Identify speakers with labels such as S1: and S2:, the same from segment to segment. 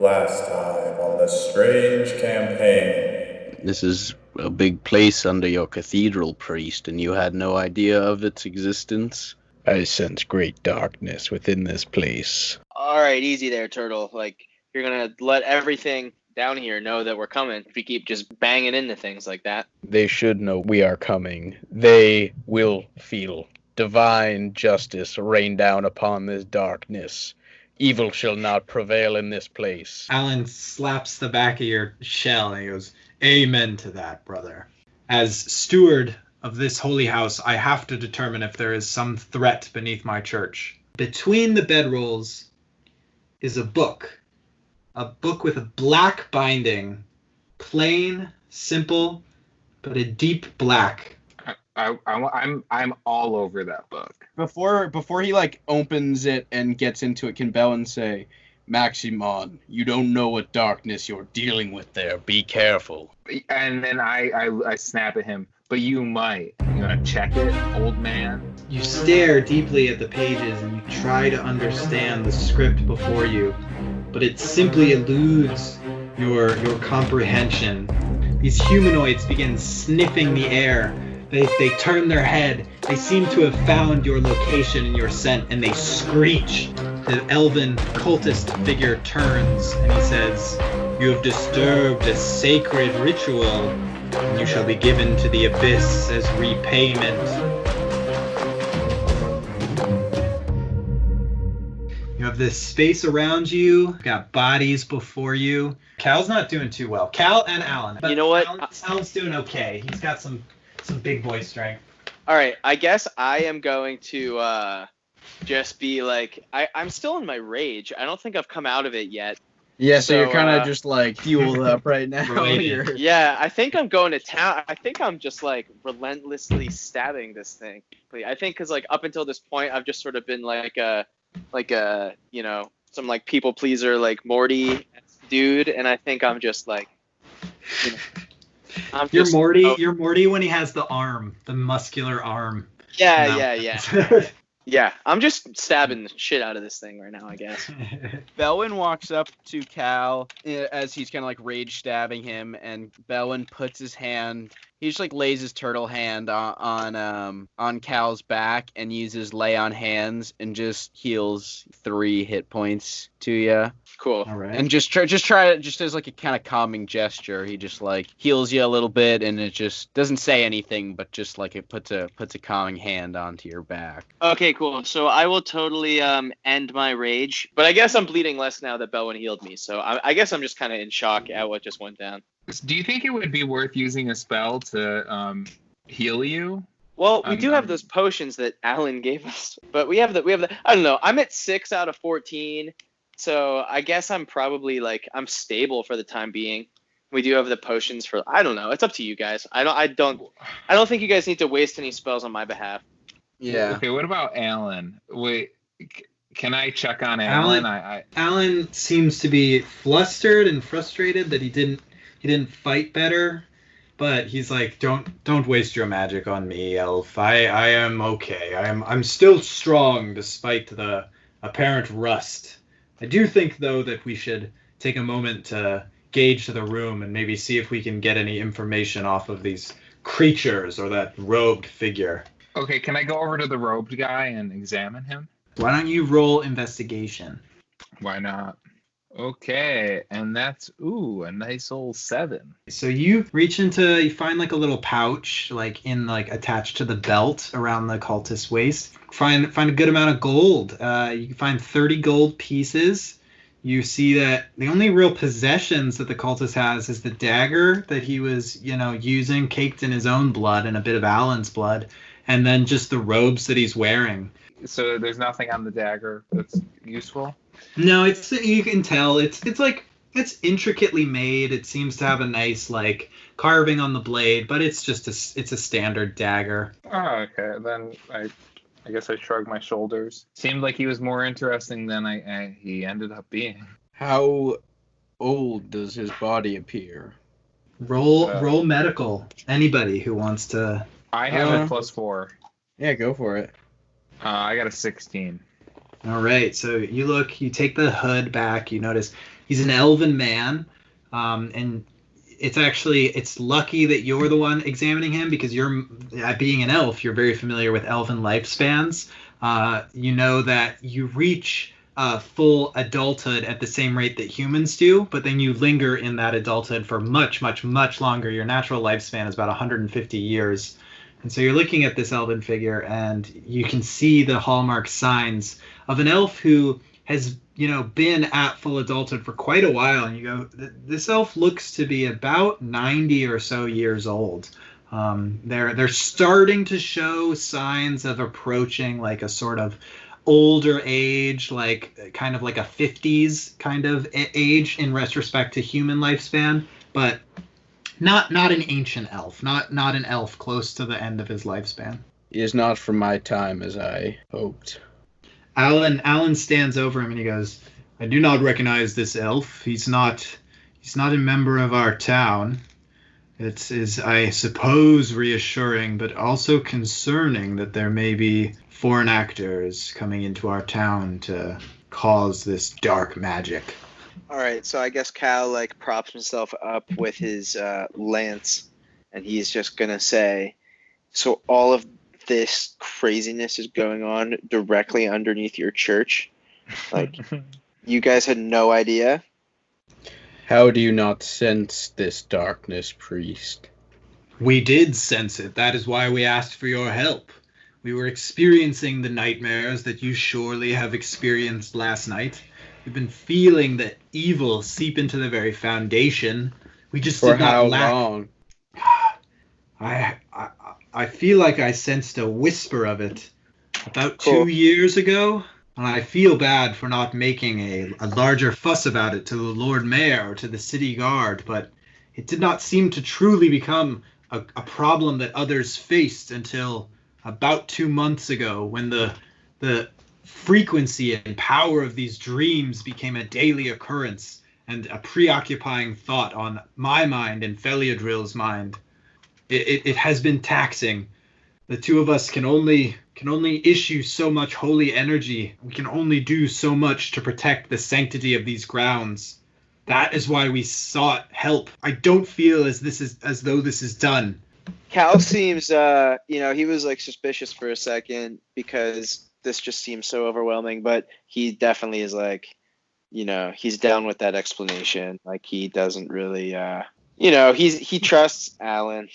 S1: Last time on this strange campaign.
S2: This is a big place under your cathedral, priest, and you had no idea of its existence?
S3: I sense great darkness within this place.
S4: All right, easy there, Turtle. Like, you're gonna let everything down here know that we're coming if we keep just banging into things like that.
S3: They should know we are coming. They will feel divine justice rain down upon this darkness. Evil shall not prevail in this place.
S5: Alan slaps the back of your shell and he goes, "Amen to that, brother. As steward of this holy house, I have to determine if there is some threat beneath my church." Between the bedrolls is a book with a black binding, plain, simple, but a deep black.
S6: I'm all over that book.
S2: Before he opens it and gets into it, can Bellin say, "Maximon, you don't know what darkness you're dealing with there. Be careful."
S6: And then I snap at him. But you might. You want to check it, old man?
S5: You stare deeply at the pages and you try to understand the script before you, but it simply eludes your comprehension. These humanoids begin sniffing the air. They turn their head. They seem to have found your location and your scent, and they screech. The elven cultist figure turns and he says, "You have disturbed a sacred ritual, and you shall be given to the abyss as repayment." You have this space around you, got bodies before you. Cal's not doing too well. Cal and Alan. But
S4: You know what?
S5: Alan's doing okay. He's got some big boy strength.
S4: All right, I guess I am going to just be like, I'm still in my rage. I don't think I've come out of it yet.
S2: Yeah, so you're
S4: So,
S2: kind of just fueled up right now.
S5: Related.
S4: Yeah, I think I'm going to town. I think I'm just relentlessly stabbing this thing. I think because up until this point, I've just sort of been some people pleaser Morty dude, and I think I'm just I'm
S5: You're
S4: just,
S5: Morty.
S4: oh,
S5: You're Morty when he has the arm, the muscular arm.
S4: yeah,
S5: No.
S4: yeah. Yeah, I'm just stabbing the shit out of this thing right now, I guess.
S2: Belwyn walks up to Cal as he's kind of rage stabbing him, and Belwyn puts his hand. He just lays his turtle hand on Cal's back and uses lay on hands and just heals 3 hit points to you.
S4: Cool.
S5: All right.
S2: And just as a kind of calming gesture, he just heals you a little bit, and it just doesn't say anything, but just it puts a calming hand onto your back.
S4: Okay, cool. So I will totally end my rage, but I guess I'm bleeding less now that Belwyn healed me. So I guess I'm just kind of in shock at what just went down.
S6: Do you think it would be worth using a spell to heal you?
S4: Well, we do have those potions that Alan gave us, but we have the. I don't know. I'm at 6 out of 14. So I guess I'm probably I'm stable for the time being. We do have the potions for. I don't know. It's up to you guys. I don't think you guys need to waste any spells on my behalf.
S2: Yeah.
S6: Okay. What about Alan? Wait, can I check on Alan?
S5: Alan seems to be flustered and frustrated that he didn't fight better, but he's like, don't waste your magic on me, elf. I am okay. I'm still strong despite the apparent rust. I do think, though, that we should take a moment to gauge the room and maybe see if we can get any information off of these creatures or that robed figure.
S6: Okay. Can I go over to the robed guy and examine him?
S5: Why don't you roll investigation?
S6: Why not? Okay, and that's a nice old 7.
S5: So you find a little pouch attached to the belt around the cultist's waist. Find a good amount of gold. You can find 30 gold pieces. You see that the only real possessions that the cultist has is the dagger that he was, using, caked in his own blood and a bit of Alan's blood, and then just the robes that he's wearing.
S6: So there's nothing on the dagger that's useful?
S5: No, you can tell it's intricately made. It seems to have a nice carving on the blade, but it's just a standard dagger.
S6: Oh, okay. Then I guess I shrug my shoulders. Seemed like he was more interesting than he ended up being.
S2: How old does his body appear?
S5: Roll medical. Anybody who wants to.
S6: I have a +4.
S2: Yeah, go for it.
S6: I got a 16.
S5: All right, so you take the hood back, you notice He's an elven man, and it's lucky that you're the one examining him because you're being an elf. You're very familiar with elven lifespans. You know that you reach full adulthood at the same rate that humans do, but then you linger in that adulthood for much, much, much longer. Your natural lifespan is about 150 years. And so you're looking at this elven figure, and you can see the hallmark signs of an elf who has, been at full adulthood for quite a while. And you go, this elf looks to be about 90 or so years old. They're starting to show signs of approaching like a sort of older age, like kind of like a 50s kind of age in retrospect to human lifespan, but not an ancient elf, not an elf close to the end of his lifespan.
S3: He is not from my time as I hoped.
S5: Alan stands over him and he goes, I do not recognize this elf. He's not a member of our town. It is, I suppose, reassuring, but also concerning that there may be foreign actors coming into our town to cause this dark magic.
S4: All right, so I guess Cal props himself up with his lance, and he's just gonna say, so all of this craziness is going on directly underneath your church? You guys had no idea?
S3: How do you not sense this darkness, priest?
S5: We did sense it. That is why we asked for your help. We were experiencing the nightmares that you surely have experienced last night. We've been feeling the evil seep into the very foundation. We just
S3: For
S5: did not
S3: how
S5: lack.
S3: long?
S5: I feel like I sensed a whisper of it about
S4: Cool.
S5: 2 years ago, and I feel bad for not making a larger fuss about it to the Lord Mayor or to the city guard, but it did not seem to truly become a problem that others faced until about 2 months ago, when the frequency and power of these dreams became a daily occurrence and a preoccupying thought on my mind and Feliadril's mind. It has been taxing. The two of us can only issue so much holy energy. We can only do so much to protect the sanctity of these grounds. That is why we sought help. I don't feel as though this is done.
S4: Cal seems, he was suspicious for a second because this just seems so overwhelming, but he definitely is he's down with that explanation. He doesn't really, he trusts Alan.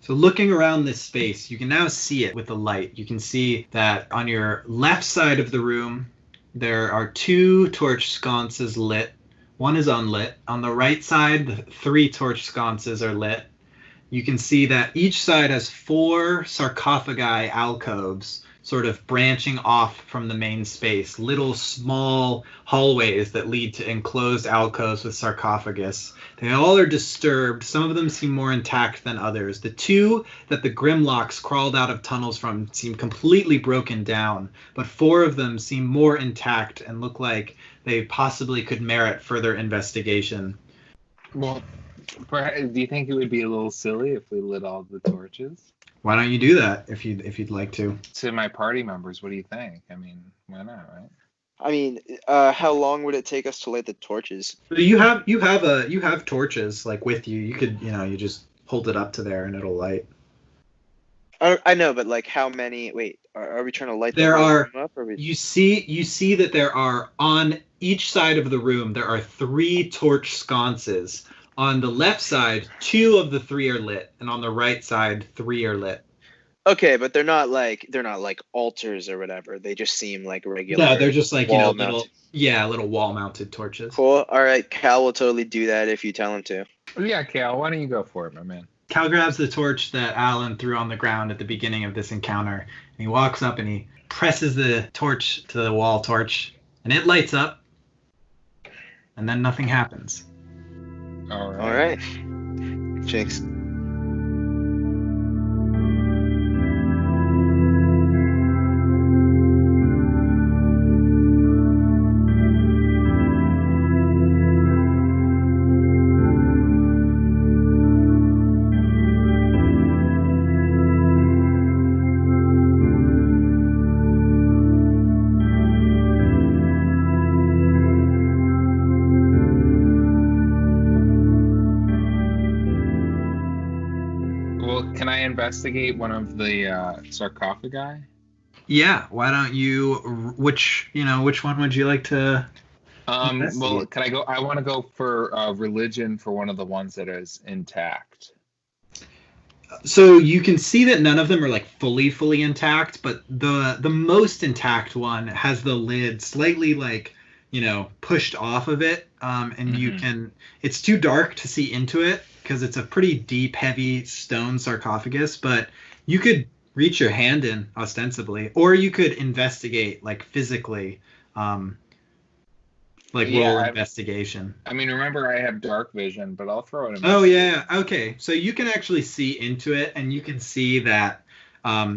S5: So looking around this space, you can now see it with the light. You can see that on your left side of the room, there are 2 torch sconces lit. One is unlit. On the right side, the 3 torch sconces are lit. You can see that each side has 4 sarcophagi alcoves sort of branching off from the main space, little small hallways that lead to enclosed alcoves with sarcophagus. They all are disturbed. Some of them seem more intact than others. The 2 that the Grimlocks crawled out of tunnels from seem completely broken down, but 4 of them seem more intact and look like they possibly could merit further investigation.
S6: Well, do you think it would be a little silly if we lit all the torches?
S5: Why don't you do that if you'd like to?
S6: To my party members, what do you think? I mean, why not, right?
S4: I mean, how long would it take us to light the torches?
S5: You have torches with you. You could you just hold it up to there and it'll light.
S4: I know, but how many? Wait, are we trying to light
S5: There
S4: the whole
S5: are.
S4: room up? Or we...
S5: You see that there are on each side of the room there are 3 torch sconces. On the left side, 2 of the 3 are lit, and on the right side, 3 are lit.
S4: Okay, but they're not altars or whatever. They just seem like regular.
S5: No, they're just
S4: wall-mounted.
S5: little wall-mounted torches.
S4: Cool. All right, Cal will totally do that if you tell him to.
S6: Yeah, Cal, why don't you go for it, my man?
S5: Cal grabs the torch that Alan threw on the ground at the beginning of this encounter, and he walks up and he presses the torch to the wall torch, and it lights up, and then nothing happens.
S6: All right.
S4: All right. Jinx.
S6: Can I investigate one of the sarcophagi?
S5: Yeah, why don't you? Which one would you like to
S6: Well,
S5: investigate?
S6: can I go? I want to go for religion for one of the ones that is intact.
S5: So you can see that none of them are like fully intact, but the most intact one has the lid slightly like pushed off of it, and you can. It's too dark to see into it because it's a pretty deep, heavy stone sarcophagus, but you could reach your hand in ostensibly, or you could investigate like physically, like roll investigation.
S6: I mean, remember I have dark vision, but I'll throw it in.
S5: Oh yeah, okay. So you can actually see into it, and you can see that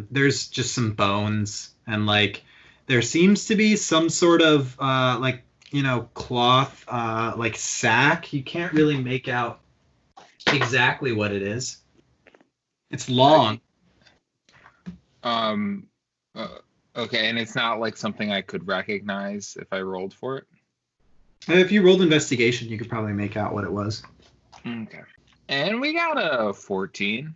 S5: there's just some bones, and like there seems to be some sort of like cloth like sack. You can't really make out exactly what it is. It's long.
S6: Okay, and it's not like something I could recognize if I rolled for it.
S5: If you rolled investigation, you could probably make out what it was.
S6: Okay. And we got a 14.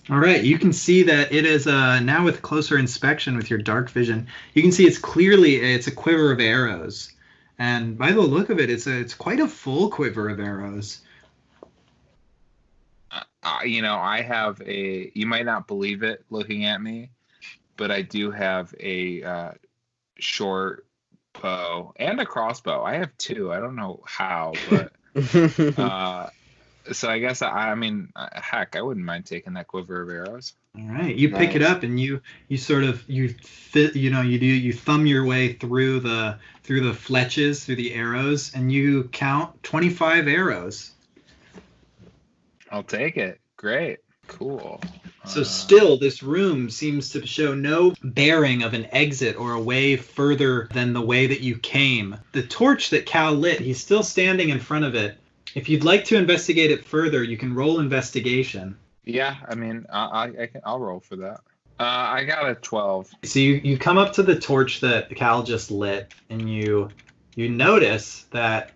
S5: All right, you can see that it is now with closer inspection with your dark vision. You can see it's a quiver of arrows, and by the look of it, it's quite a full quiver of arrows.
S6: I have a. You might not believe it looking at me, but I do have a short bow and a crossbow. I have two. I don't know how, but so I guess I mean, heck, I wouldn't mind taking that quiver of arrows.
S5: All right, you pick it up and you sort of you thumb your way through the fletches, through the arrows, and you count 25 arrows.
S6: I'll take it. Great. Cool.
S5: So still, this room seems to show no bearing of an exit or a way further than the way that you came. The torch that Cal lit, he's still standing in front of it. If you'd like to investigate it further, you can roll investigation.
S6: Yeah, I mean, I'll roll for that. I got a 12.
S5: So you come up to the torch that Cal just lit, and you notice that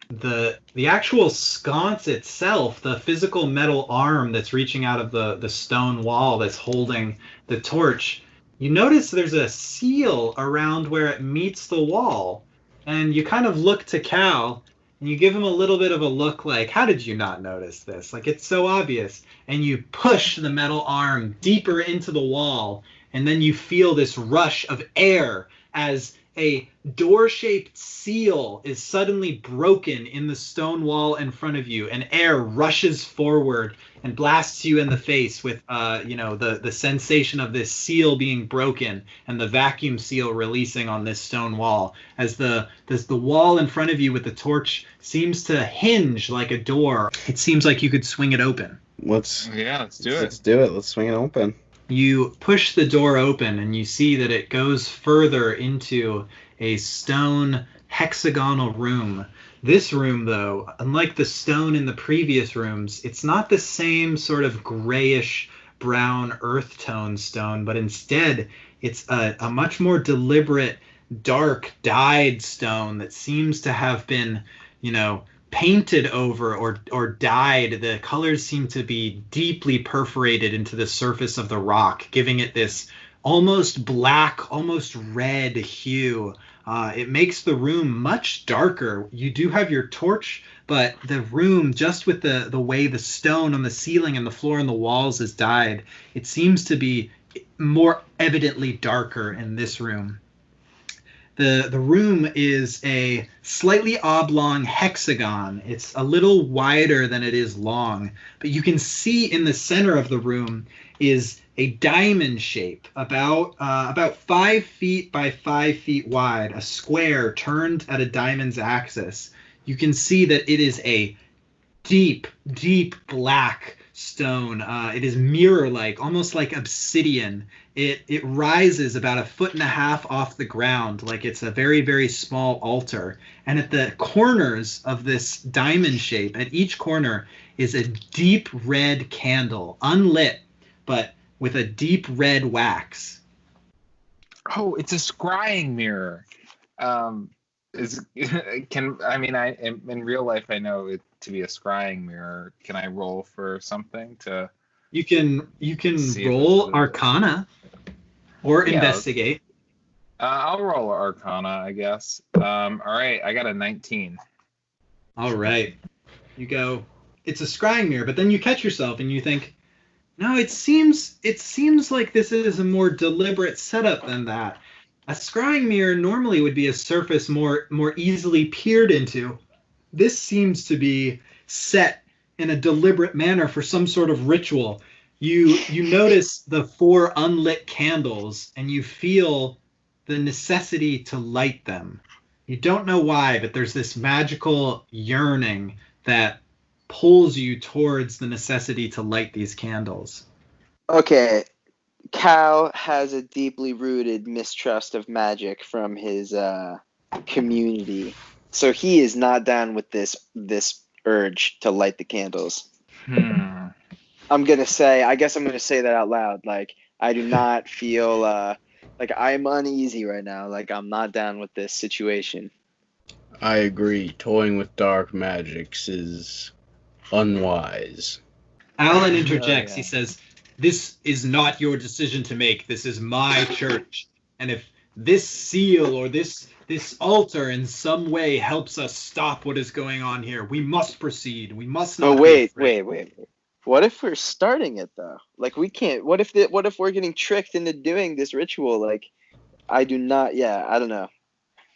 S5: the actual sconce itself, the physical metal arm that's reaching out of the stone wall that's holding the torch, you notice there's a seal around where it meets the wall. And you kind of look to Cal, and you give him a little bit of a look like, how did you not notice this? Like, it's so obvious. And you push the metal arm deeper into the wall, and then you feel this rush of air as a door-shaped seal is suddenly broken in the stone wall in front of you, and air rushes forward and blasts you in the face with the sensation of this seal being broken and the vacuum seal releasing on this stone wall as the wall in front of you with the torch seems to hinge like a door. It seems like you could swing it open.
S6: Let's do it.
S3: Let's do it. Let's swing it open.
S5: You push the door open and you see that it goes further into a stone hexagonal room. This room, though, unlike the stone in the previous rooms, it's not the same sort of grayish brown earth tone stone, but instead it's a much more deliberate, dark, dyed stone that seems to have been, painted over or dyed. The colors seem to be deeply perforated into the surface of the rock, giving it this almost black, almost red hue. It makes the room much darker. You do have your torch, but the room, just with the way the stone on the ceiling and the floor and the walls is dyed, it seems to be more evidently darker in this room. The room is a slightly oblong hexagon. It's a little wider than it is long, but you can see in the center of the room is a diamond shape, about 5 feet by 5 feet wide, a square turned at a diamond's axis. You can see that it is a deep, deep black stone. It is mirror-like, almost like obsidian. It rises about 1.5 feet off the ground, like it's a very, very small altar. And at the corners of this diamond shape, at each corner, is a deep red candle, unlit, but with a deep red wax.
S6: Oh, it's a scrying mirror. In real life I know it to be a scrying mirror. Can I roll for something to
S5: You can
S6: See if
S5: roll
S6: it's-
S5: Arcana or
S6: Yeah,
S5: investigate.
S6: I'll roll Arcana, I guess. All right, I got a 19.
S5: All right. You go, it's a scrying mirror, but then you catch yourself and you think, no, it seems like this is a more deliberate setup than that. A scrying mirror normally would be a surface more easily peered into. This seems to be set in a deliberate manner for some sort of ritual. You notice the 4 unlit candles and you feel the necessity to light them. You don't know why, but there's this magical yearning that pulls you towards the necessity to light these candles.
S4: Okay, Cal has a deeply rooted mistrust of magic from his community, so he is not down with this urge to light the candles. I guess I'm gonna say that out loud. Like, I do not feel like I'm uneasy right now. Like, I'm not down with this situation.
S3: I agree. Toying with dark magics is unwise.
S5: Alan interjects.
S6: yeah.
S5: He says, "This is not your decision to make. This is my church. And if this seal or this altar in some way helps us stop what is going on here, we must proceed. We must not."
S4: Oh,
S5: be
S4: wait.
S5: afraid."
S4: What if we're starting it though? Like, we can't. What if we're getting tricked into doing this ritual? Like, I do not. Yeah, I don't know.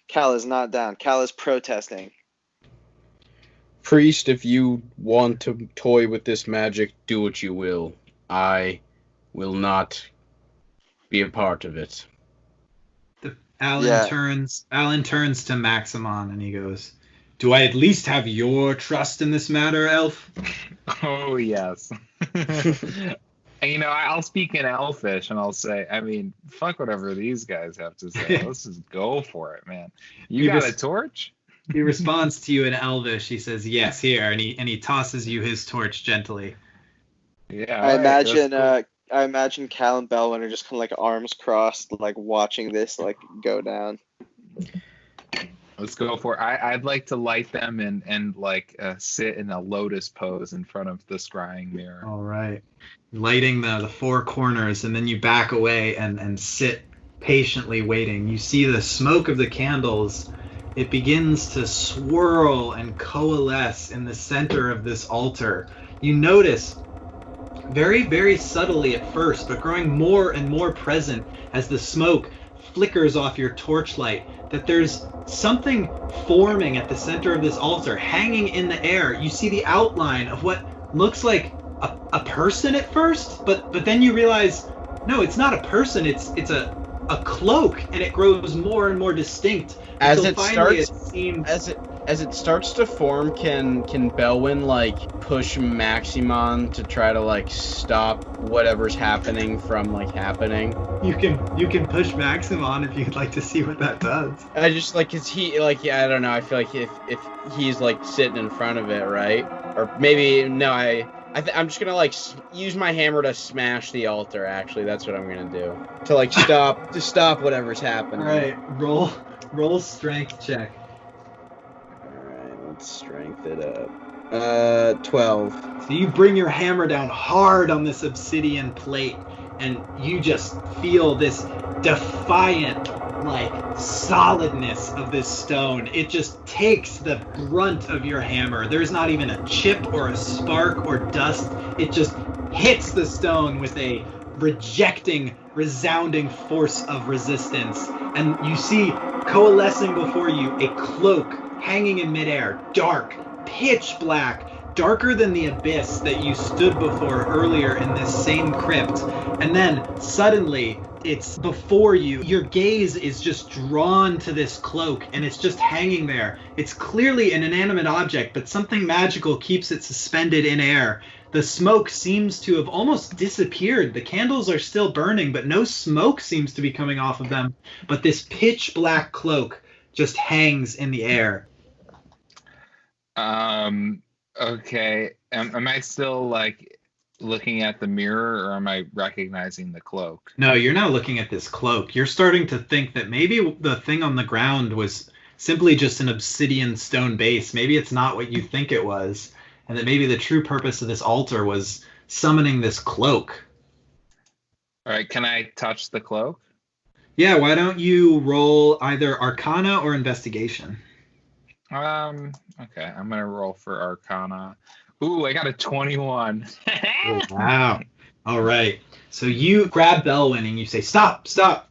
S4: Cal is not down. Cal is protesting.
S3: Priest, if you want to toy with this magic, do what you will. I will not be a part of it.
S5: Alan turns to Maximon and he goes, "Do I at least have your trust in this matter, Elf?"
S6: Oh, yes. I'll speak in Elfish and I'll say, I mean, fuck whatever these guys have to say. Let's just go for it, man. You got a torch?
S5: He responds to you in Elvish. He says, "Yes, here," and he tosses you his torch gently.
S6: Yeah.
S4: I
S6: alright, that's cool.
S4: I imagine Cal and Belwyn are just kind of like arms crossed, like watching this like go down.
S6: Let's go for it. I'd like to light them and sit in a lotus pose in front of the scrying mirror.
S5: All right. Lighting the 4 corners, and then you back away and sit patiently waiting. You see the smoke of the candles. It begins to swirl and coalesce in the center of this altar. You notice, very, very subtly at first, but growing more and more present as the smoke flickers off your torchlight, that there's something forming at the center of this altar, hanging in the air. You see the outline of what looks like a person at first, but then you realize, no, it's not a person. It's a cloak, and it grows more and more distinct.
S2: As it starts to form, can Belwyn push Maximon to try to stop whatever's happening from happening?
S5: You can push Maximon if you'd like to see what that does.
S2: I just is he I don't know. I feel like if he's sitting in front of it, right? Or maybe no. I'm just gonna use my hammer to smash the altar. Actually, that's what I'm gonna do to stop whatever's happening.
S5: All right, roll strength check.
S2: Alright, let's strength it up. 12.
S5: So you bring your hammer down hard on this obsidian plate, and you just feel this defiant, solidness of this stone. It just takes the brunt of your hammer. There's not even a chip or a spark or dust. It just hits the stone with a rejecting, resounding force of resistance. And you see coalescing before you a cloak hanging in midair, dark, pitch black, darker than the abyss that you stood before earlier in this same crypt. And then suddenly it's before you. Your gaze is just drawn to this cloak, and it's just hanging there. It's clearly an inanimate object, but something magical keeps it suspended in air. The smoke seems to have almost disappeared. The candles are still burning, but no smoke seems to be coming off of them. But this pitch black cloak just hangs in the air.
S6: Okay. Am I still looking at the mirror, or am I recognizing the cloak?
S5: No, you're now looking at this cloak. You're starting to think that maybe the thing on the ground was simply just an obsidian stone base. Maybe it's not what you think it was, and that maybe the true purpose of this altar was summoning this cloak.
S6: All right, can I touch the cloak?
S5: Yeah, why don't you roll either Arcana or Investigation?
S6: Okay, I'm gonna roll for Arcana. Ooh, I got a 21.
S5: Oh, wow. All right. So you grab Belwyn and you say, "Stop, stop.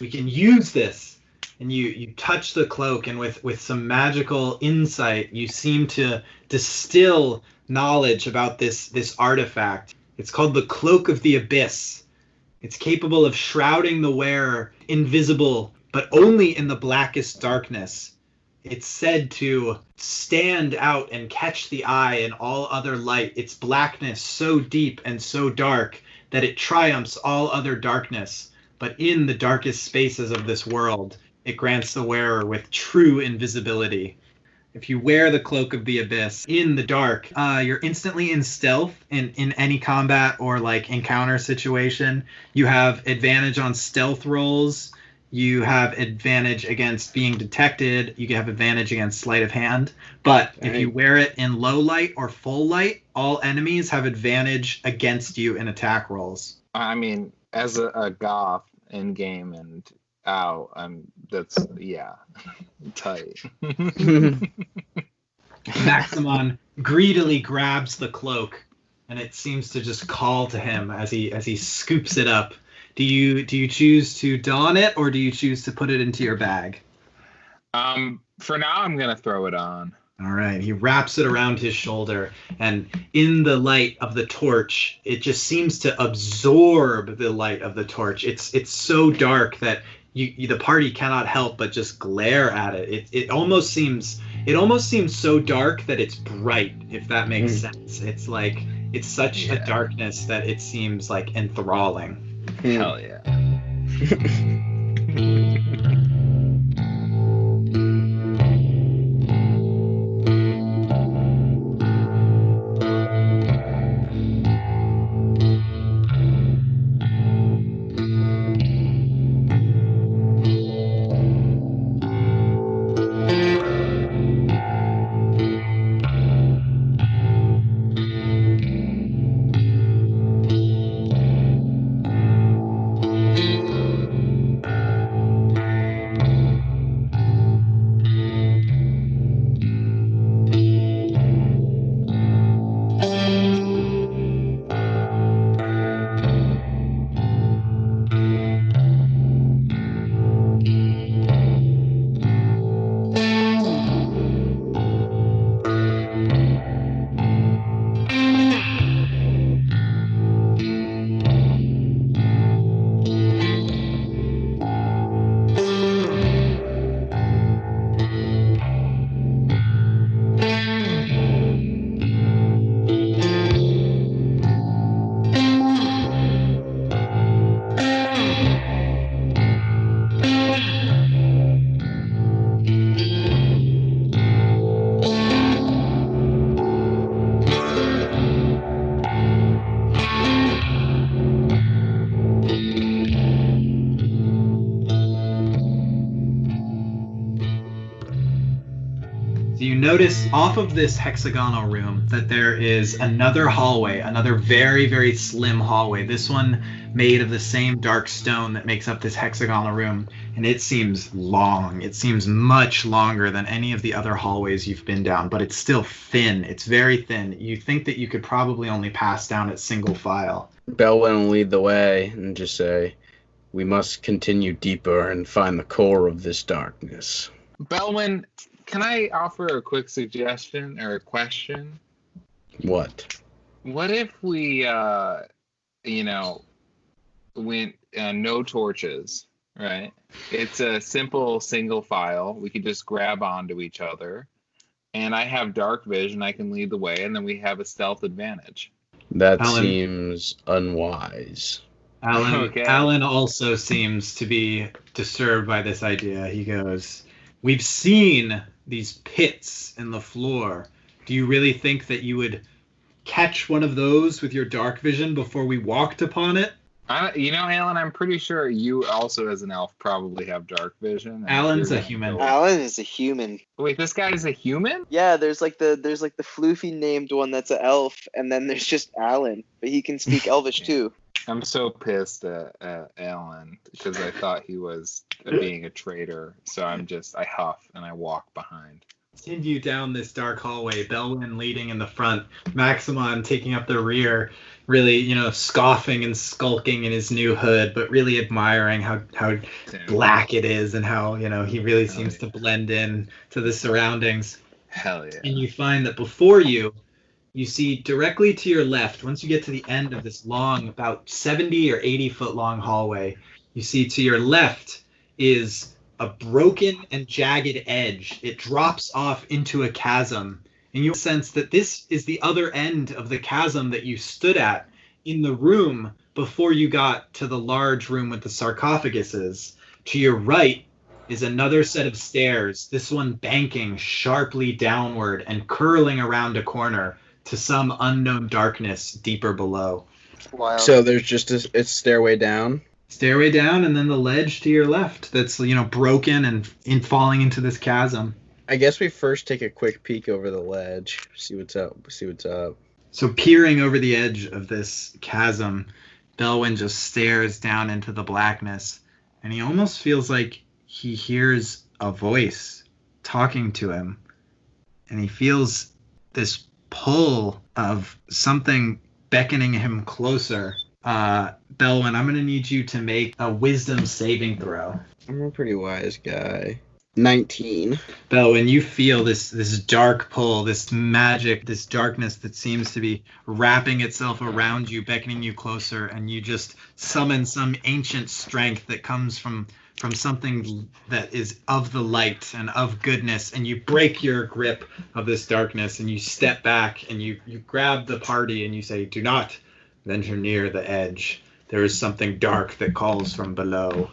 S5: We can use this." And you touch the cloak, and with some magical insight, you seem to distill knowledge about this artifact. It's called the Cloak of the Abyss. It's capable of shrouding the wearer invisible, but only in the blackest darkness. It's said to stand out and catch the eye in all other light. Its blackness so deep and so dark that it triumphs all other darkness. But in the darkest spaces of this world, it grants the wearer with true invisibility. If you wear the Cloak of the Abyss in the dark, you're instantly in stealth in any combat or like encounter situation. You have advantage on stealth rolls. You have advantage against being detected. You can have advantage against sleight of hand. But if you wear it in low light or full light, all enemies have advantage against you in attack rolls.
S6: I mean, as a goth in game and out, that's tight.
S5: Maximon greedily grabs the cloak, and it seems to just call to him as he scoops it up. Do you choose to don it, or do you choose to put it into your bag?
S6: For now, I'm gonna throw it on.
S5: All right. He wraps it around his shoulder, and in the light of the torch, it just seems to absorb the light of the torch. It's so dark that the party cannot help but just glare at it. It almost seems so dark that it's bright, if that makes sense. It's like it's such a darkness that it seems like enthralling.
S6: Hell yeah.
S5: So you notice off of this hexagonal room that there is another hallway, another very, very slim hallway. This one made of the same dark stone that makes up this hexagonal room. And it seems long. It seems much longer than any of the other hallways you've been down, but it's still thin. It's very thin. You think that you could probably only pass down at single file.
S3: Belwyn will lead the way and just say, "We must continue deeper and find the core of this darkness."
S6: Belwyn, can I offer a quick suggestion or a question?
S3: What?
S6: What if we, went no torches, right? It's a simple single file. We could just grab onto each other. And I have dark vision. I can lead the way, and then we have a stealth advantage.
S3: That
S5: Alan.
S3: seems unwise.
S5: Alan,
S6: Okay.
S5: Alan also seems to be disturbed by this idea. He goes, "We've seen these pits in the floor. Do you really think that you would catch one of those with your dark vision before we walked upon it?"
S6: Alan, I'm pretty sure you also, as an elf, probably have dark vision. and
S5: Alan's
S6: you're
S5: a
S6: gonna
S5: human.
S6: go-
S4: Alan is a human.
S6: Wait, this guy is a human?
S4: Yeah, there's like the floofy named one that's an elf, and then there's just Alan, but he can speak Elvish too.
S6: I'm so pissed at Alan because I thought he was being a traitor. So I huff and I walk behind.
S5: Continue down this dark hallway, Belwyn leading in the front, Maximon taking up the rear, really, scoffing and skulking in his new hood, but really admiring how black it is and how, he really seems to blend in to the surroundings.
S6: Hell yeah.
S5: And you find that before you see directly to your left, once you get to the end of this long, about 70 or 80 foot long hallway, you see to your left is a broken and jagged edge. It drops off into a chasm, and you sense that this is the other end of the chasm that you stood at in the room before you got to the large room with the sarcophaguses. To your right is another set of stairs, this one banking sharply downward and curling around a corner to some unknown darkness deeper below.
S4: Wild.
S3: So there's just a stairway down.
S5: Stairway down, and then the ledge to your left that's, broken and falling into this chasm.
S3: I guess we first take a quick peek over the ledge, see what's up.
S5: So peering over the edge of this chasm, Belwyn just stares down into the blackness, and he almost feels like he hears a voice talking to him, and he feels this pull of something beckoning him closer. Belwyn, I'm going to need you to make a wisdom saving throw.
S3: I'm a pretty wise guy. 19.
S5: Belwyn, you feel this dark pull, this magic, this darkness that seems to be wrapping itself around you, beckoning you closer, and you just summon some ancient strength that comes from something that is of the light and of goodness, and you break your grip of this darkness, and you step back, and you grab the party, and you say, "Do not venture near the edge. There is something dark that calls from below."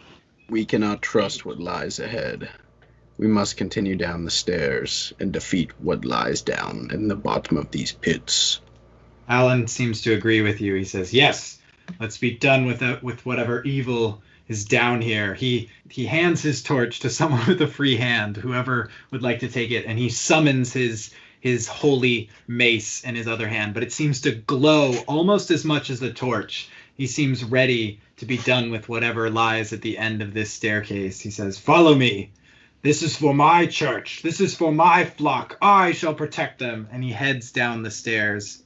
S3: We cannot trust what lies ahead. We must continue down the stairs and defeat what lies down in the bottom of these pits.
S5: Alan seems to agree with you. He says, "Yes, let's be done with whatever evil is down here." He hands his torch to someone with a free hand, whoever would like to take it, and he summons his holy mace in his other hand, but it seems to glow almost as much as the torch. He seems ready to be done with whatever lies at the end of this staircase. He says, "Follow me. This is for my church. This is for my flock. I shall protect them." And he heads down the stairs.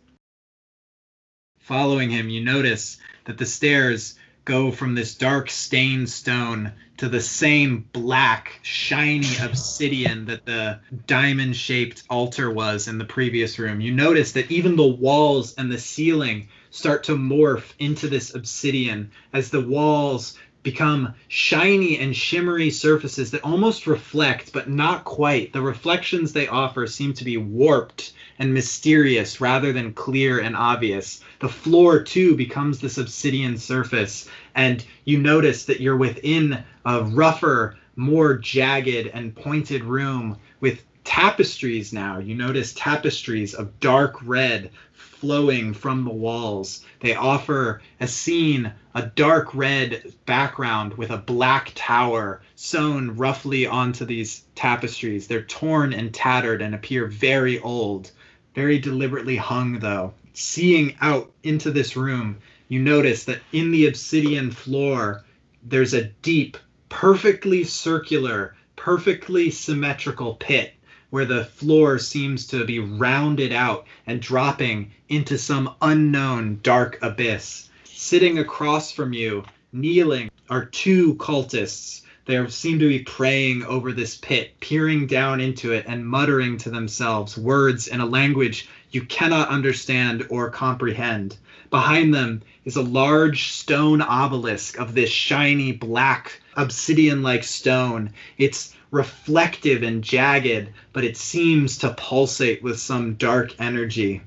S5: Following him, you notice that the stairs go from this dark stained stone to the same black, shiny obsidian that the diamond-shaped altar was in the previous room. You notice that even the walls and the ceiling start to morph into this obsidian as the walls become shiny and shimmery surfaces that almost reflect, but not quite. The reflections they offer seem to be warped and mysterious rather than clear and obvious. The floor, too, becomes this obsidian surface, and you notice that you're within a rougher, more jagged and pointed room with tapestries now. You notice tapestries of dark red flowing from the walls. They offer a scene, a dark red background with a black tower sewn roughly onto these tapestries. They're torn and tattered and appear very old, very deliberately hung though. Seeing out into this room, you notice that in the obsidian floor, there's a deep, perfectly circular, perfectly symmetrical pit where the floor seems to be rounded out and dropping into some unknown dark abyss. Sitting across from you, kneeling, are two cultists. They seem to be praying over this pit, peering down into it and muttering to themselves words in a language you cannot understand or comprehend. Behind them is a large stone obelisk of this shiny black obsidian-like stone. It's reflective and jagged, but it seems to pulsate with some dark energy.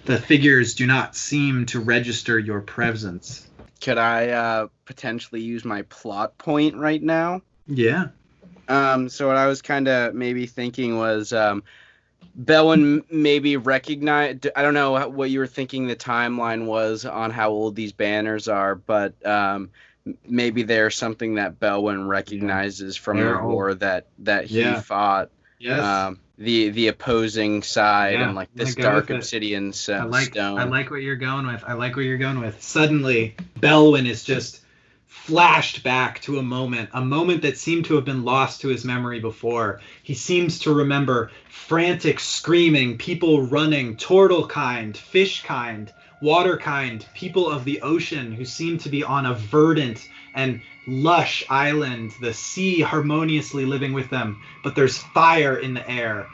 S5: The figures do not seem to register your presence.
S2: Could I potentially use my plot point right now?
S5: Yeah.
S2: So what I was kind of maybe thinking was Belwyn maybe recognize. I don't know what you were thinking the timeline was on how old these banners are, but maybe there's something that Belwyn recognizes from
S5: They're
S2: the war that he
S5: Yeah.
S2: fought.
S5: Yes.
S2: The opposing side
S5: Yeah,
S2: and like
S5: I'm gonna
S2: this
S5: go
S2: dark
S5: with it.
S2: obsidian
S5: I like
S2: stone.
S5: what you're going with. Suddenly, Belwyn is just flashed back to a moment that seemed to have been lost to his memory before. He seems to remember frantic screaming, people running, turtle kind, fish kind, water kind, people of the ocean who seem to be on a verdant and lush island, the sea harmoniously living with them, but there's fire in the air.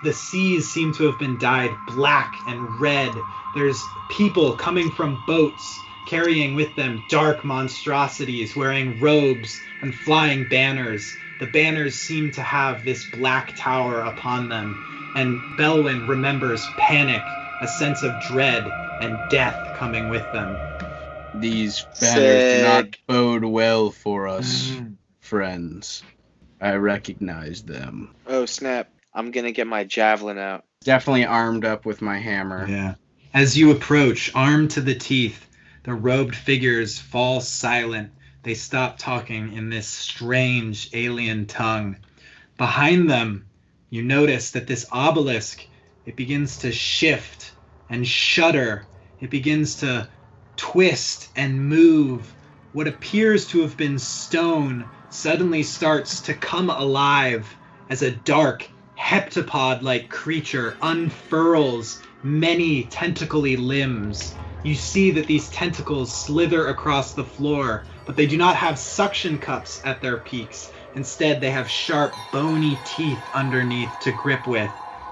S5: The seas seem to have been dyed black and red. There's people coming from boats carrying with them dark monstrosities, wearing robes and flying banners. The banners seem to have this black tower upon them, and Belwyn remembers panic, a sense of dread, and death coming with them.
S2: These banners do not
S4: Sick.
S2: bode well for us,
S6: Mm.
S2: friends. I recognize them.
S4: Oh snap! I'm gonna get my javelin out.
S2: Definitely armed up with my hammer.
S5: Yeah. As you approach, armed to the teeth, the robed figures fall silent. They stop talking in this strange alien tongue. Behind them, you notice that this obelisk, it begins to shift and shudder. It begins to twist and move. What appears to have been stone suddenly starts to come alive as a dark, heptapod-like creature unfurls many tentacly limbs. You see that these tentacles slither across the floor, but they do not have suction cups at their peaks. Instead, they have sharp, bony teeth underneath to grip with.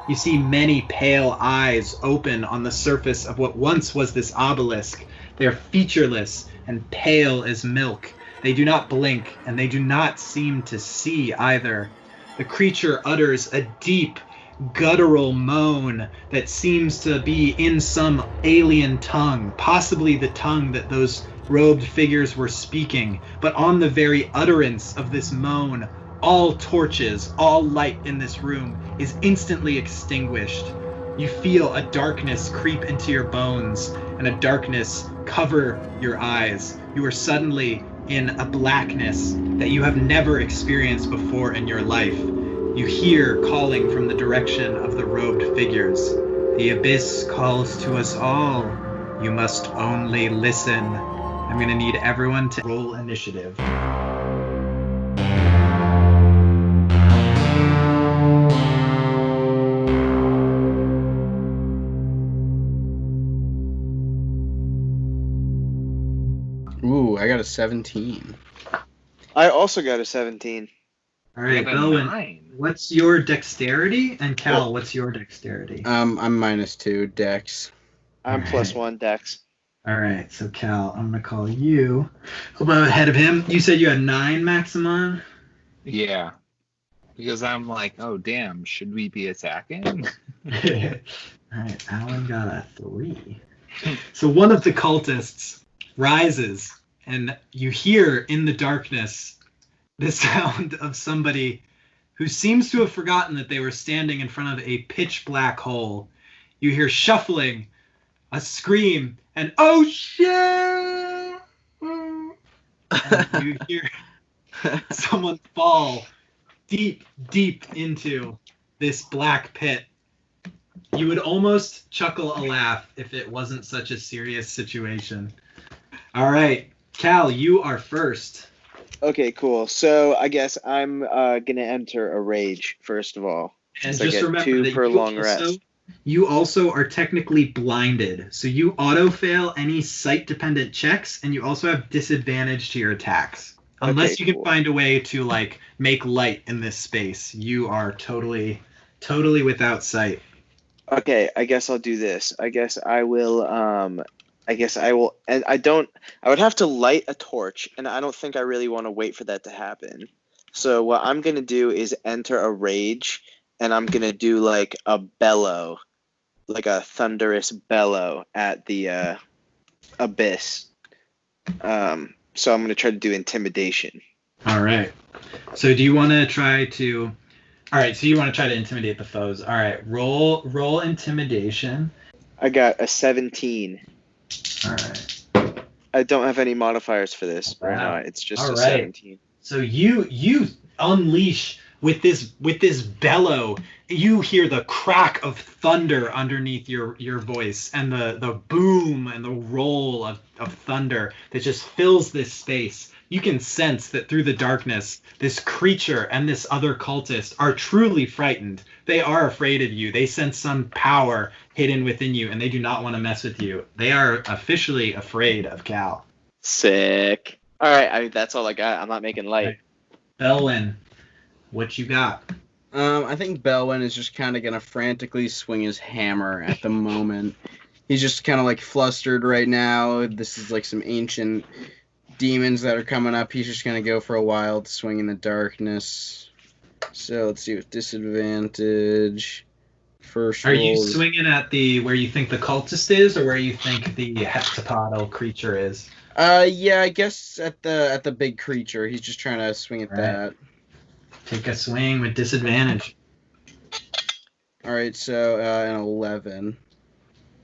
S5: You see many pale eyes open on the surface of what once was this obelisk. They are featureless and pale as milk. They do not blink, and they do not seem to see either. The creature utters a deep, guttural moan that seems to be in some alien tongue, possibly the tongue that those robed figures were speaking. But on the very utterance of this moan, all torches, all light in this room is instantly extinguished. You feel a darkness creep into your bones and a darkness cover your eyes. You are suddenly in a blackness that you have never experienced before in your life. You hear calling from the direction of the robed figures. The abyss calls to us all. You must only listen. I'm going to need everyone to roll initiative.
S2: Ooh, I got a 17.
S4: I also got a 17.
S5: All right,
S6: I got a
S5: Belwyn,
S6: 9.
S5: what's your dexterity? And Cal, what's your dexterity?
S2: I'm -2 dex.
S4: I'm
S5: Alright.
S4: +1 dex.
S5: All right, so Cal, I'm going to call you above ahead of him. You said you had 9, Maximon?
S6: Yeah. Because I'm like, oh damn, should we be attacking?
S5: All right, Alan got a 3. So one of the cultists rises, and you hear in the darkness the sound of somebody who seems to have forgotten that they were standing in front of a pitch black hole. You hear shuffling, a scream, and oh shit! And you hear someone fall deep, deep into this black pit. You would almost chuckle a laugh if it wasn't such a serious situation. All right, Cal, you are first.
S4: Okay, cool. So I guess I'm gonna enter a rage first of all.
S5: And
S4: So I
S5: just
S4: get
S5: remember
S4: 2
S5: that
S4: per
S5: you
S4: long
S5: also,
S4: rest.
S5: you also are technically blinded. So you auto-fail any sight-dependent checks, and you also have disadvantage to your attacks. Unless
S4: Okay,
S5: you can
S4: cool.
S5: find a way to like make light in this space, you are totally without sight.
S4: Okay, I guess I'll do this. I guess I will. And I would have to light a torch, and I don't think I really want to wait for that to happen. So what I'm gonna do is enter a rage, and I'm gonna do like a bellow, like a thunderous bellow at the abyss. So I'm gonna try to do intimidation.
S5: All right. So do you want to try to All right, so you want to try to intimidate the foes. All right, roll intimidation.
S4: I got a 17.
S5: All right.
S4: I don't have any modifiers for this right
S5: Wow.
S4: now. It's just
S5: All
S4: a
S5: right.
S4: 17.
S5: So you unleash with this bellow. You hear the crack of thunder underneath your voice, and the boom and the roll of thunder that just fills this space. You can sense that through the darkness, this creature and this other cultist are truly frightened. They are afraid of you. They sense some power hidden within you, and they do not want to mess with you. They are officially afraid of Cal.
S4: Sick. All right, that's all I got. I'm not making light.
S5: Right. Belwyn, what you got?
S2: I think Belwyn is just kind of gonna frantically swing his hammer at the moment. He's just kind of like flustered right now. This is like some ancient demons that are coming up. He's just gonna go for a wild swing in the darkness. So let's see with disadvantage. First
S5: Are you
S2: roll.
S5: swinging at the where you think the cultist is, or where you think the heptapodal creature is?
S2: Yeah, I guess at the big creature. He's just trying to swing at
S5: Right.
S2: that.
S5: Take a swing with disadvantage.
S2: All right, so an 11.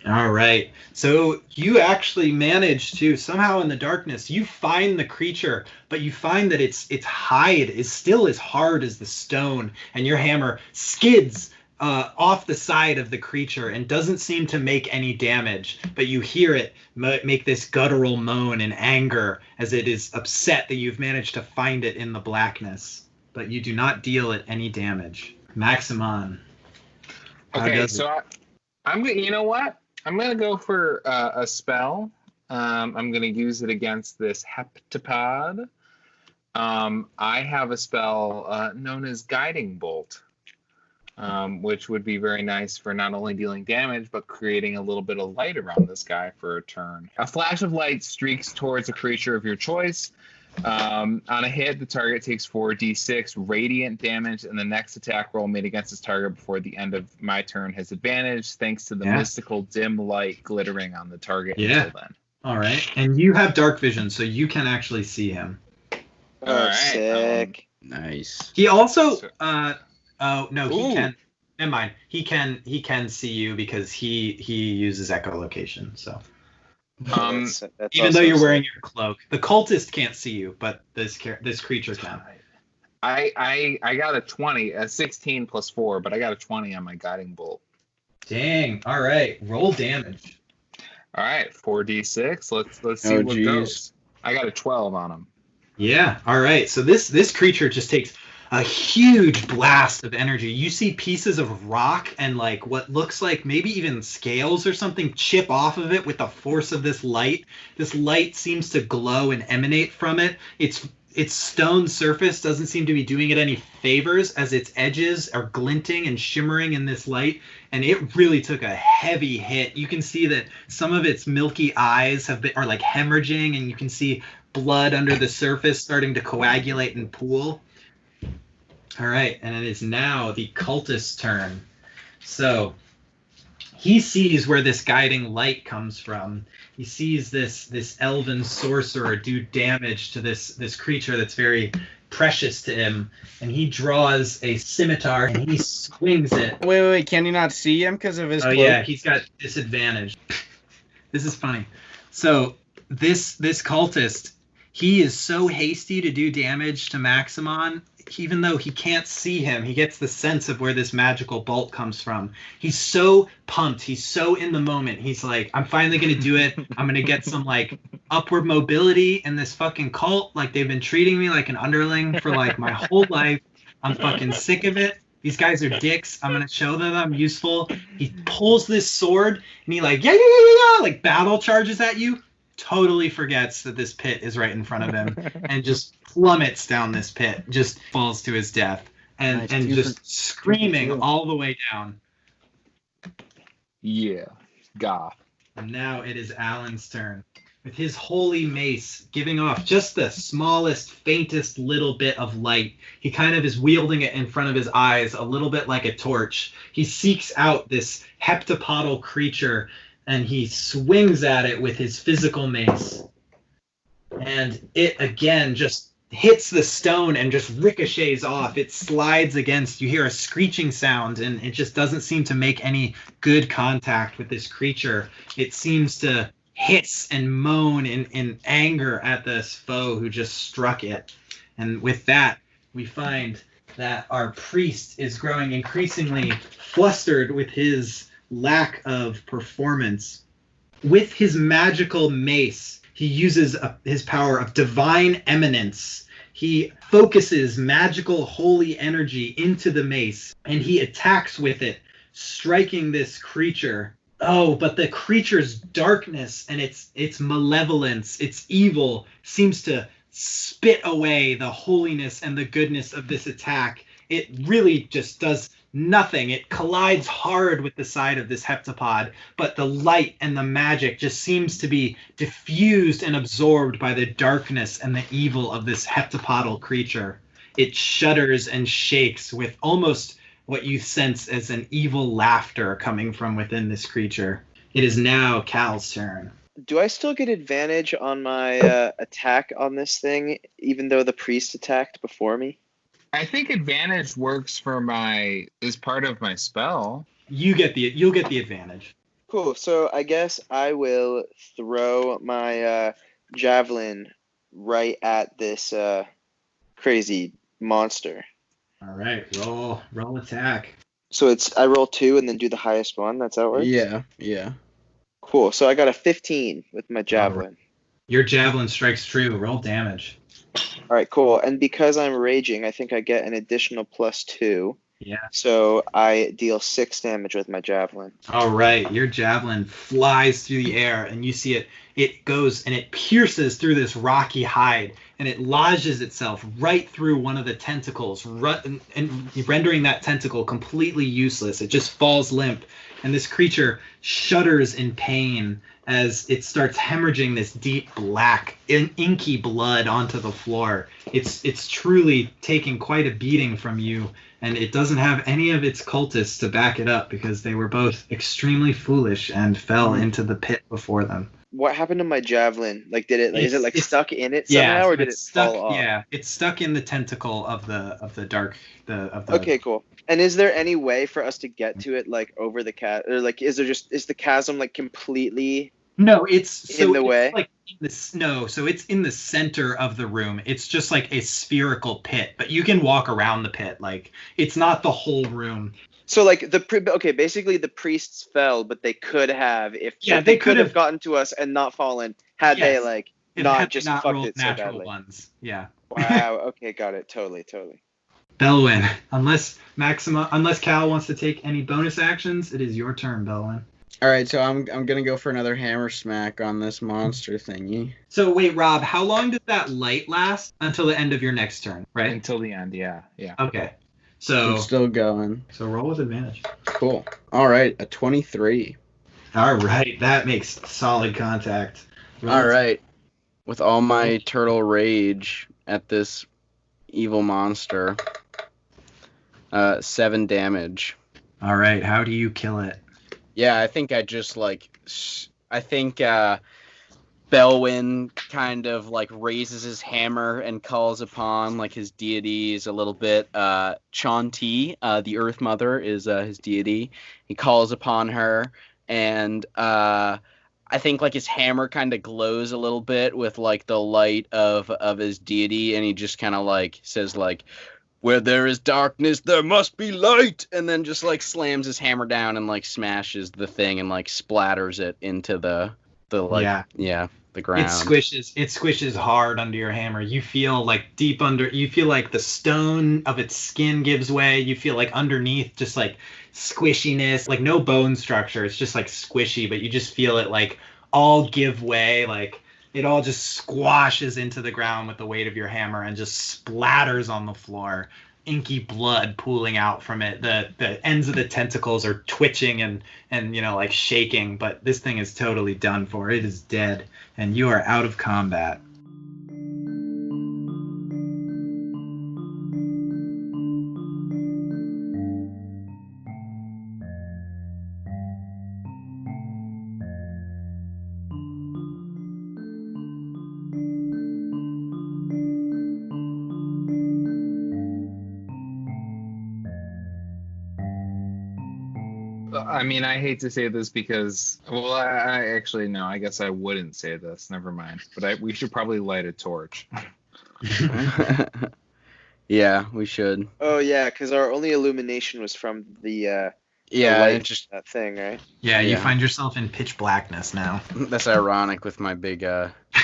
S5: All right. So you actually manage to somehow in the darkness, you find the creature, but you find that its hide is still as hard as the stone, and your hammer skids off the side of the creature and doesn't seem to make any damage, but you hear it make this guttural moan in anger as it is upset that you've managed to find it in the blackness, but you do not deal it any damage. Maximon. how
S6: Okay,
S5: does
S6: so I'm gonna. You know what? I'm gonna go for a spell. I'm gonna use it against this heptapod. I have a spell known as Guiding Bolt, which would be very nice for not only dealing damage, but creating a little bit of light around this guy for a turn. A flash of light streaks towards a creature of your choice. On a hit, the target takes 4d6 radiant damage, and the next attack roll made against this target before the end of my turn has advantage, thanks to the mystical dim light glittering on the target until then.
S5: All right. And you have dark vision, so you can actually see him.
S4: Oh,
S6: All right,
S4: sick.
S2: Nice.
S5: He also
S6: So-
S5: oh no, he
S6: Ooh.
S5: can. Never mind. He can see you because he uses echolocation. So
S4: That's
S5: even
S4: also
S5: though you're
S4: sick.
S5: wearing your cloak, the cultist can't see you, but this creature can.
S6: I got a 20, a 16 plus 4, but I got a 20 on my Guiding Bolt.
S5: Dang. All right. Roll damage.
S6: All right, 4d6. Let's see
S2: Oh,
S6: what
S2: geez.
S6: goes. I got a 12 on him.
S5: Yeah. All right. So this creature just takes a huge blast of energy. You see pieces of rock and like what looks like maybe even scales or something chip off of it with the force of this light. This light seems to glow and emanate from it. Its stone surface doesn't seem to be doing it any favors as its edges are glinting and shimmering in this light, and it really took a heavy hit. You can see that some of its milky eyes are like hemorrhaging, and you can see blood under the surface starting to coagulate and pool. All right, and it is now the cultist's turn. So he sees where this guiding light comes from. He sees this elven sorcerer do damage to this creature that's very precious to him, and he draws a scimitar and he swings it.
S2: Wait. Can you not see him because of his
S5: Oh
S2: cloak?
S5: yeah, he's got disadvantage. This is funny. So this cultist, he is so hasty to do damage to Maximon, even though he can't see him, he gets the sense of where this magical bolt comes from. He's so pumped. He's so in the moment. He's like, I'm finally going to do it. I'm going to get some like upward mobility in this fucking cult. Like they've been treating me like an underling for like my whole life. I'm fucking sick of it. These guys are dicks. I'm going to show them I'm useful. He pulls this sword and he like, yeah, like battle charges at you. Totally forgets that this pit is right in front of him and just plummets down this pit, just falls to his death and
S2: Nice.
S5: and just screaming all the way down.
S6: Yeah, goth.
S5: And now it is Alan's turn with his holy mace giving off just the smallest, faintest little bit of light. He kind of is wielding it in front of his eyes, a little bit like a torch. He seeks out this heptapodal creature and he swings at it with his physical mace. And it again just hits the stone and just ricochets off. It slides against. You hear a screeching sound, and it just doesn't seem to make any good contact with this creature. It seems to hiss and moan in anger at this foe who just struck it. And with that, we find that our priest is growing increasingly flustered with his lack of performance. With his magical mace, he uses his power of divine eminence. He focuses magical holy energy into the mace, and he attacks with it, striking this creature. Oh, but the creature's darkness and its malevolence, its evil, seems to spit away the holiness and the goodness of this attack. It really just does nothing. It collides hard with the side of this heptapod, but the light and the magic just seems to be diffused and absorbed by the darkness and the evil of this heptapodal creature. It shudders and shakes with almost what you sense as an evil laughter coming from within this creature. It is now Cal's turn.
S4: Do I still get advantage on my attack on this thing, even though the priest attacked before me?
S6: I think advantage works for is part of my spell.
S5: You'll get the advantage.
S4: Cool. So I guess I will throw my javelin right at this crazy monster.
S5: All right, roll attack.
S4: So I roll 2 and then do the highest one. That's how it works?
S3: Yeah.
S4: Cool. So I got a 15 with my javelin.
S5: Your javelin strikes true. Roll damage.
S4: All right, cool. And because I'm raging, I think I get an additional +2.
S5: Yeah.
S4: So I deal 6 damage with my javelin.
S5: All right, your javelin flies through the air, and you see it goes and it pierces through this rocky hide, and it lodges itself right through one of the tentacles, and rendering that tentacle completely useless. It just falls limp, and this creature shudders in pain as it starts hemorrhaging this deep black inky blood onto the floor. It's truly taking quite a beating from you, and it doesn't have any of its cultists to back it up because they were both extremely foolish and fell into the pit before them.
S4: What happened to my javelin? Like, is it stuck in it somehow, or did it fall off?
S5: Yeah, it's stuck in the tentacle of the dark.
S4: Okay, cool. And is there any way for us to get to it, like over the or like is the chasm like completely?
S5: No, it's
S4: in the way.
S5: Like so it's in the center of the room. It's just like a spherical pit, but you can walk around the pit. Like it's not the whole room.
S4: So like basically the priests fell, but they could have they could have gotten to us and not fallen had they like not just fucked it so badly.
S5: Ones. Yeah.
S4: Wow. Okay, got it. Totally.
S5: Belwyn, unless Cal wants to take any bonus actions, it is your turn, Belwyn.
S2: All right, so I'm gonna go for another hammer smack on this monster thingy.
S5: So wait, Rob, how long does that light last? Until the end of your next turn, right?
S6: Until the end, yeah.
S5: Okay. So
S2: I'm still going.
S5: So roll with advantage.
S2: Cool. All right, a 23.
S5: All right, that makes solid contact.
S2: All right, with all my turtle rage at this evil monster, 7 damage.
S5: All right, how do you kill it?
S2: Yeah, I think Belwyn kind of like raises his hammer and calls upon like his deities a little bit. Chanti, the Earth Mother, is his deity. He calls upon her, and I think like his hammer kind of glows a little bit with like the light of his deity, and he just kind of like says like, "Where there is darkness, there must be light," and then just like slams his hammer down and like smashes the thing and like splatters it into the ground.
S5: It squishes hard under your hammer. You feel like you feel like the stone of its skin gives way. You feel like underneath just like squishiness, like no bone structure. It's just like squishy, but you just feel it like all give way, like it all just squashes into the ground with the weight of your hammer and just splatters on the floor. Inky blood pooling out from it. The ends of the tentacles are twitching and like shaking, but this thing is totally done for. It is dead, and you are out of combat.
S6: I mean, I hate to say this because, well, I actually no. I guess I wouldn't say this. Never mind. But we should probably light a torch.
S2: Yeah, we should.
S4: Oh yeah, because our only illumination was from the
S2: Yeah,
S4: light
S2: it just
S4: that thing, right?
S5: Yeah, you
S2: Yeah.
S5: find yourself in pitch blackness now.
S2: that's ironic with my big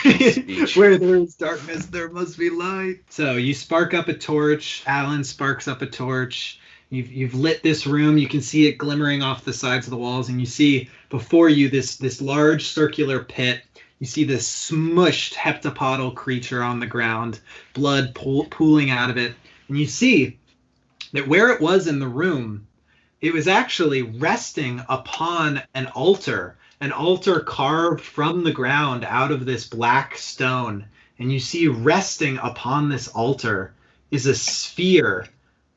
S2: speech.
S5: Where there is darkness, there must be light. So you spark up a torch. Alan sparks up a torch. You've lit this room. You can see it glimmering off the sides of the walls, and you see before you this large circular pit. You see this smushed heptapodal creature on the ground, blood pooling out of it, and you see that where it was in the room, it was actually resting upon an altar carved from the ground out of this black stone. And you see resting upon this altar is a sphere.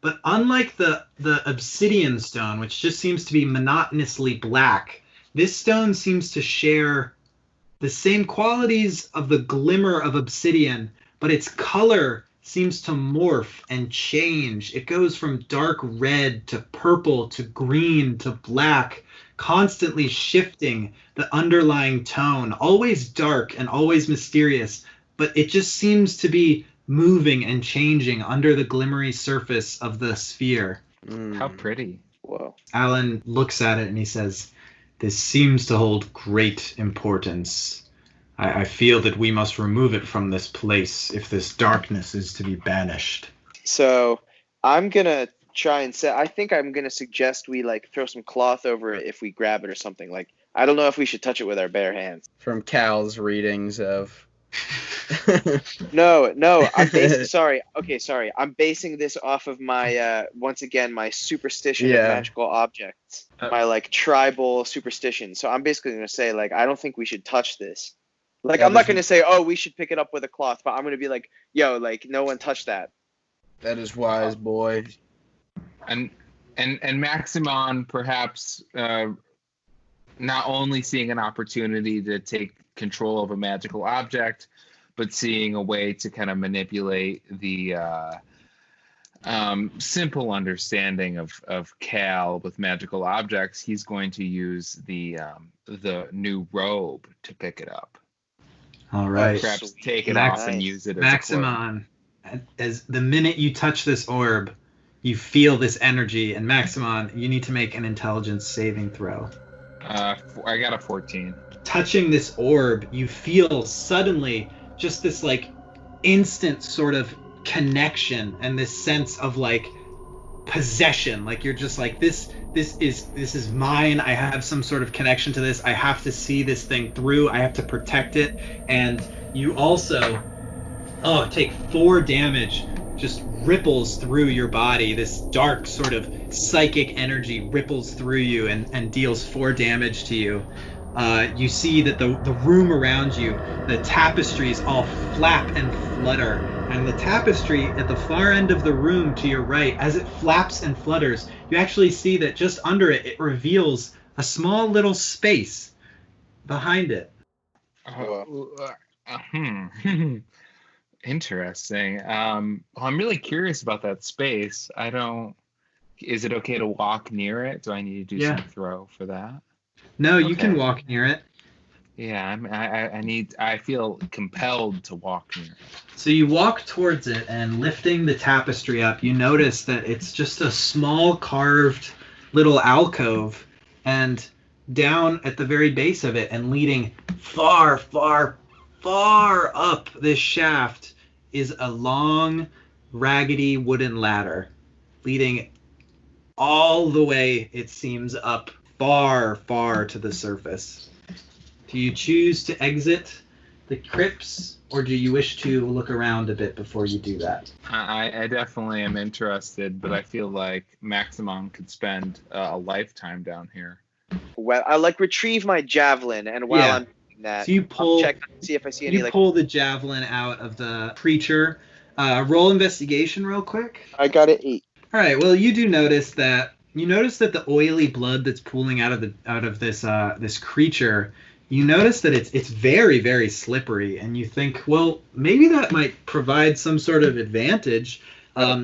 S5: But unlike the obsidian stone, which just seems to be monotonously black, this stone seems to share the same qualities of the glimmer of obsidian, but its color seems to morph and change. It goes from dark red to purple to green to black, constantly shifting the underlying tone, always dark and always mysterious, but it just seems to be moving and changing under the glimmery surface of the sphere.
S6: How pretty.
S4: Whoa.
S5: Alan looks at it and he says, "This seems to hold great importance. I feel that we must remove it from this place if this darkness is to be banished."
S4: So I'm gonna try and say. I think I'm gonna suggest we like throw some cloth over it if we grab it or something. Like I don't know if we should touch it with our bare hands.
S2: From Cal's readings of.
S4: No. I'm basing. sorry. I'm basing this off of my once again my superstition of
S2: Yeah.
S4: magical objects, my like tribal superstition. So I'm basically gonna say like I don't think we should touch this. Like
S2: That
S4: I'm not
S2: is-
S4: gonna say oh we should pick it up with a cloth, but I'm gonna be like yo like no one touch that.
S2: That is wise, boy.
S6: And Maximon perhaps not only seeing an opportunity to take control of a magical object, but seeing a way to kind of manipulate the simple understanding of Cal with magical objects. He's going to use the new robe to pick it up.
S5: All right.
S6: Perhaps take it
S4: Nice.
S6: off and use it as a cloak.
S5: Maximon, as the minute you touch this orb, you feel this energy, and Maximon, you need to make an intelligence saving throw.
S6: I got a 14.
S5: Touching this orb, you feel suddenly just this like instant sort of connection and this sense of like possession. Like you're just like this is mine. I have some sort of connection to this. I have to see this thing through. I have to protect it. And you also take 4 damage, just ripples through your body. This dark sort of psychic energy ripples through you and deals 4 damage to you. You see that the room around you, the tapestries all flap and flutter, and the tapestry at the far end of the room to your right, as it flaps and flutters, you actually see that just under it, it reveals a small little space behind it.
S6: Interesting. Well, I'm really curious about that space. Is it okay to walk near it? Do I need to do some throw for that?
S5: No, you
S6: Okay.
S5: can walk near it.
S6: Yeah, I feel compelled to walk near it.
S5: So you walk towards it, and lifting the tapestry up, you notice that it's just a small carved little alcove, and down at the very base of it and leading far, far, far up this shaft is a long, raggedy wooden ladder leading all the way, it seems, up far, far to the surface. Do you choose to exit the crypts, or do you wish to look around a bit before you do that?
S6: I definitely am interested, but I feel like Maximum could spend a lifetime down here.
S4: Well, I like retrieve my javelin, and while
S5: Yeah.
S4: I'm doing that,
S5: So you pull,
S4: I'll check and see if I see any like.
S5: pull the javelin out of the creature. Roll investigation real quick.
S4: I got it 8.
S5: All right. Well, you do notice that the oily blood that's pooling out of this creature. You notice that it's very, very slippery, and you think, well, maybe that might provide some sort of advantage.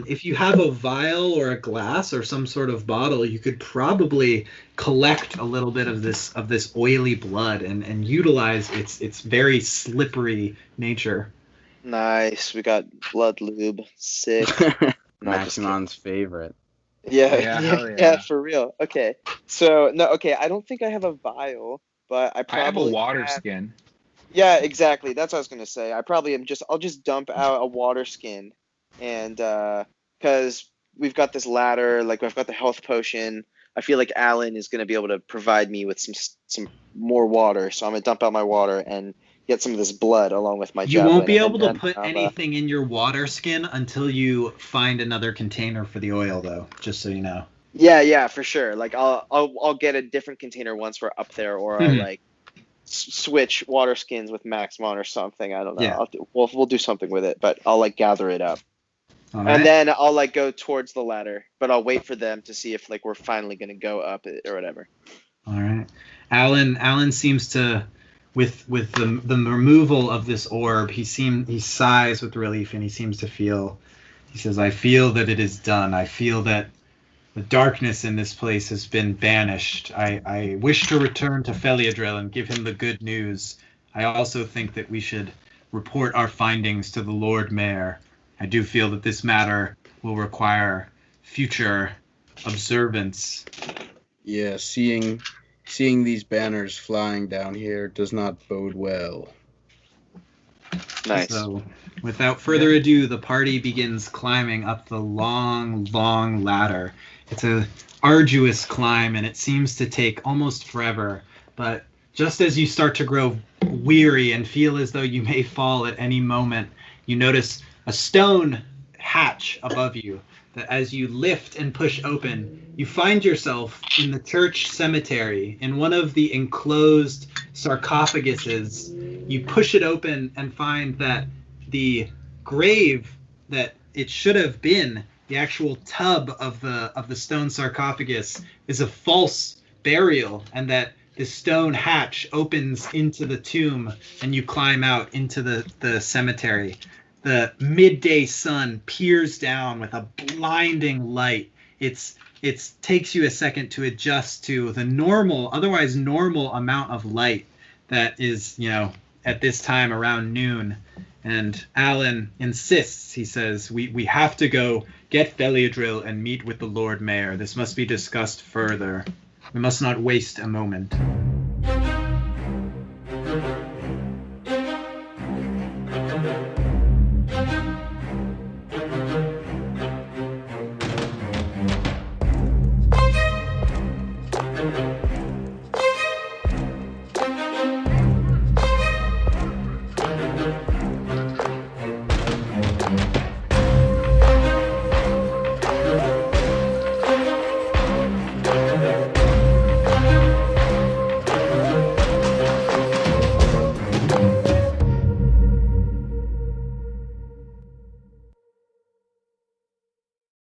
S5: If you have a vial or a glass or some sort of bottle, you could probably collect a little bit of this oily blood and utilize its very slippery nature.
S4: Nice. We got blood lube. Sick.
S2: Maximon's favorite.
S6: Yeah, hell yeah.
S4: For real. Okay. So no, okay. I don't think I have a vial, but I
S6: I
S4: probably
S6: have a water
S4: have-
S6: skin.
S4: Yeah, exactly. That's what I was gonna say. I probably am just. I'll just dump out a water skin, and because we've got this ladder, like I've got the health potion. I feel like Alan is gonna be able to provide me with some more water, so I'm gonna dump out my water and get some of this blood along with my
S5: You
S4: javelin.
S5: won't be
S4: and
S5: able to
S4: then
S5: put
S4: I'll,
S5: anything in your water skin until you find another container for the oil, though. Just so you know.
S4: Yeah, for sure. Like I'll get a different container once we're up there, or I'll
S5: Mhm.
S4: like switch water skins with Maximon or something. I don't know.
S5: Yeah.
S4: We'll do something with it, but I'll like gather it up.
S5: All
S4: And
S5: right.
S4: then I'll like go towards the ladder, but I'll wait for them to see if like we're finally gonna go up it or whatever.
S5: All right. Alan seems to, with the removal of this orb, he sighs with relief, and he seems to feel. He says, "I feel that it is done. I feel that the darkness in this place has been banished. I wish to return to Feliadril and give him the good news. I also think that we should report our findings to the Lord Mayor. I do feel that this matter will require future observance."
S3: Yeah, seeing these banners flying down here does not bode well.
S4: Nice.
S5: So, without further ado, the party begins climbing up the long, long ladder. It's a arduous climb, and it seems to take almost forever. But just as you start to grow weary and feel as though you may fall at any moment, you notice a stone hatch above you that as you lift and push open, you find yourself in the church cemetery in one of the enclosed sarcophaguses. You push it open and find that the grave that it should have been, the actual tub of the stone sarcophagus, is a false burial, and that the stone hatch opens into the tomb and you climb out into the cemetery. The midday sun peers down with a blinding light. It takes you a second to adjust to the otherwise normal amount of light that is, at this time around noon. And Alan insists. He says, we have to go get Feliadril and meet with the Lord Mayor. This must be discussed further. We must not waste a moment.